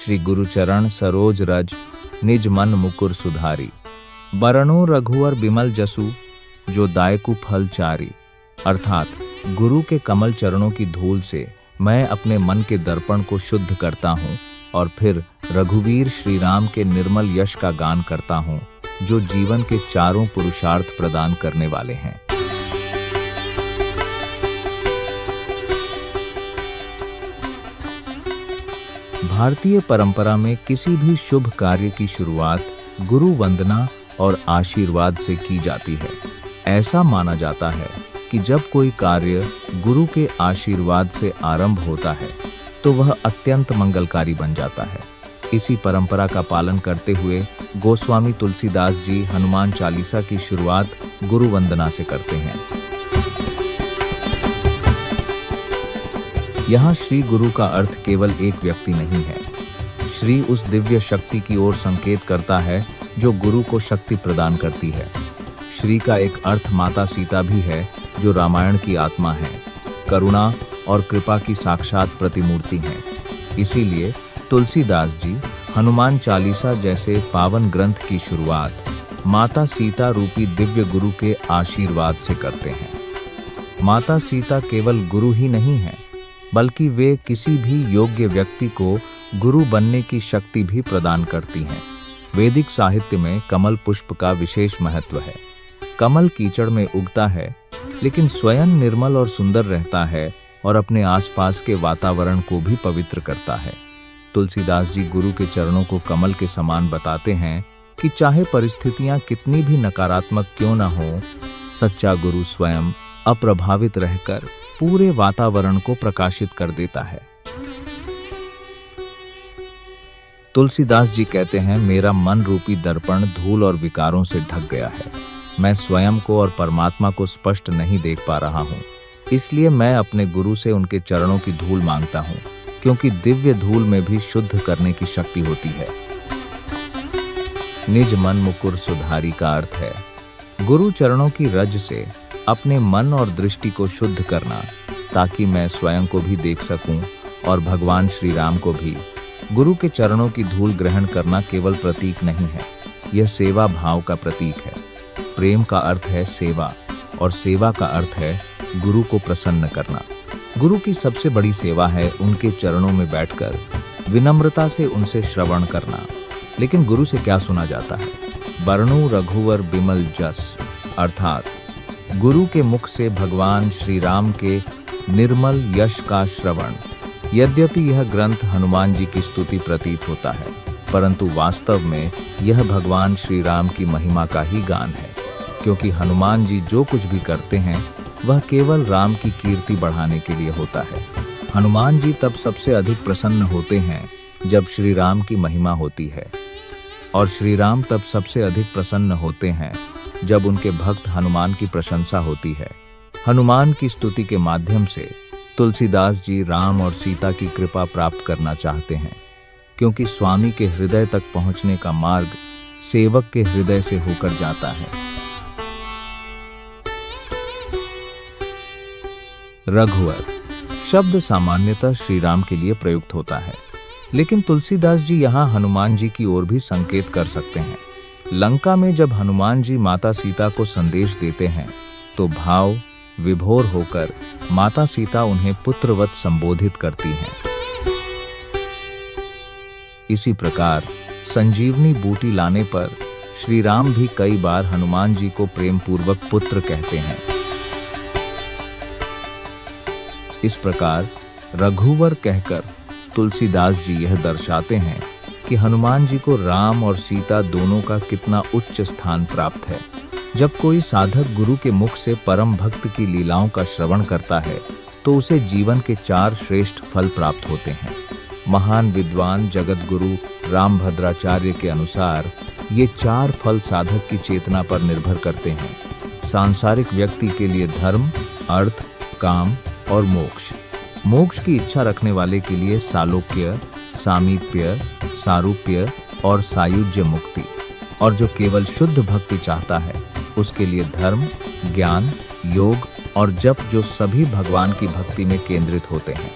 श्री गुरुचरण सरोज रज निज मन मुकुर सुधारी। बरनो रघुवर बिमल जसु जो दायकु फल चारी। अर्थात गुरु के कमल चरणों की धूल से मैं अपने मन के दर्पण को शुद्ध करता हूँ और फिर रघुवीर श्री राम के निर्मल यश का गान करता हूँ, जो जीवन के चारों पुरुषार्थ प्रदान करने वाले हैं। भारतीय परंपरा में किसी भी शुभ कार्य की शुरुआत गुरु वंदना और आशीर्वाद से की जाती है। ऐसा माना जाता है कि जब कोई कार्य गुरु के आशीर्वाद से आरंभ होता है तो वह अत्यंत मंगलकारी बन जाता है। इसी परंपरा का पालन करते हुए गोस्वामी तुलसीदास जी हनुमान चालीसा की शुरुआत गुरु वंदना से करते हैं। यहाँ श्री गुरु का अर्थ केवल एक व्यक्ति नहीं है। श्री उस दिव्य शक्ति की ओर संकेत करता है जो गुरु को शक्ति प्रदान करती है। श्री का एक अर्थ माता सीता भी है, जो रामायण की आत्मा है, करुणा और कृपा की साक्षात प्रतिमूर्ति हैं। इसीलिए तुलसीदास जी हनुमान चालीसा जैसे पावन ग्रंथ की शुरुआत माता सीता रूपी दिव्य गुरु के आशीर्वाद से करते हैं। माता सीता केवल गुरु ही नहीं है, बल्कि वे किसी भी योग्य व्यक्ति को गुरु बनने की शक्ति भी प्रदान करती हैं। वैदिक साहित्य में कमल पुष्प का विशेष महत्व है। कमल कीचड़ में उगता है, लेकिन स्वयं निर्मल और सुंदर रहता है और अपने आसपास के वातावरण को भी पवित्र करता है। तुलसीदास जी गुरु के चरणों को कमल के समान बताते हैं कि चाहे परिस्थितियां कितनी भी नकारात्मक क्यों न हो, सच्चा गुरु स्वयं अप्रभावित रहकर पूरे वातावरण को प्रकाशित कर देता है। तुलसीदास जी कहते हैं, मेरा मन रूपी दर्पण धूल और विकारों से ढक गया है। मैं स्वयं को और परमात्मा को स्पष्ट नहीं देख पा रहा हूँ, इसलिए मैं अपने गुरु से उनके चरणों की धूल मांगता हूँ, क्योंकि दिव्य धूल में भी शुद्ध करने की शक्ति होती है। निज मन मुकुर सुधारी का अर्थ है गुरु चरणों की रज से अपने मन और दृष्टि को शुद्ध करना, ताकि मैं स्वयं को भी देख सकूं और भगवान श्री राम को भी। गुरु के चरणों की धूल ग्रहण करना केवल प्रतीक नहीं है, यह सेवा भाव का प्रतीक है। प्रेम का अर्थ है सेवा और सेवा का अर्थ है गुरु को प्रसन्न करना। गुरु की सबसे बड़ी सेवा है उनके चरणों में बैठकर विनम्रता से उनसे श्रवण करना। लेकिन गुरु से क्या सुना जाता है? बरनु रघुवर बिमल जस, अर्थात गुरु के मुख से भगवान श्री राम के निर्मल यश का श्रवण। यद्यपि यह ग्रंथ हनुमान जी की स्तुति प्रतीत होता है, परंतु वास्तव में यह भगवान श्री राम की महिमा का ही गान है, क्योंकि हनुमान जी जो कुछ भी करते हैं वह केवल राम की कीर्ति बढ़ाने के लिए होता है। हनुमान जी तब सबसे अधिक प्रसन्न होते हैं जब श्री राम की महिमा होती है, और श्री राम तब सबसे अधिक प्रसन्न होते हैं जब उनके भक्त हनुमान की प्रशंसा होती है। हनुमान की स्तुति के माध्यम से तुलसीदास जी राम और सीता की कृपा प्राप्त करना चाहते हैं, क्योंकि स्वामी के हृदय तक पहुंचने का मार्ग सेवक के हृदय से होकर जाता है। रघुवर शब्द सामान्यतः श्री राम के लिए प्रयुक्त होता है, लेकिन तुलसीदास जी यहाँ हनुमान जी की ओर भी संकेत कर सकते हैं। लंका में जब हनुमान जी माता सीता को संदेश देते हैं तो भाव विभोर होकर माता सीता उन्हें पुत्रवत संबोधित करती हैं। इसी प्रकार संजीवनी बूटी लाने पर श्री राम भी कई बार हनुमान जी को प्रेम पूर्वक पुत्र कहते हैं। इस प्रकार रघुवर कहकर तुलसीदास जी यह दर्शाते हैं कि हनुमान जी को राम और सीता दोनों का कितना उच्च स्थान प्राप्त है। जब कोई साधक गुरु के मुख से परम भक्त की लीलाओं का श्रवण करता है तो उसे जीवन के 4 श्रेष्ठ फल प्राप्त होते हैं। महान विद्वान जगत गुरु रामभद्राचार्य के अनुसार ये 4 फल साधक की चेतना पर निर्भर करते हैं। सांसारिक व्यक्ति के लिए धर्म, अर्थ, काम और मोक्ष। मोक्ष की इच्छा रखने वाले के लिए सालोक्य, सामीप्य, सारूप्य और सायुज्य मुक्ति, और जो केवल शुद्ध भक्ति चाहता है उसके लिए धर्म, ज्ञान, योग और जप, जो सभी भगवान की भक्ति में केंद्रित होते हैं।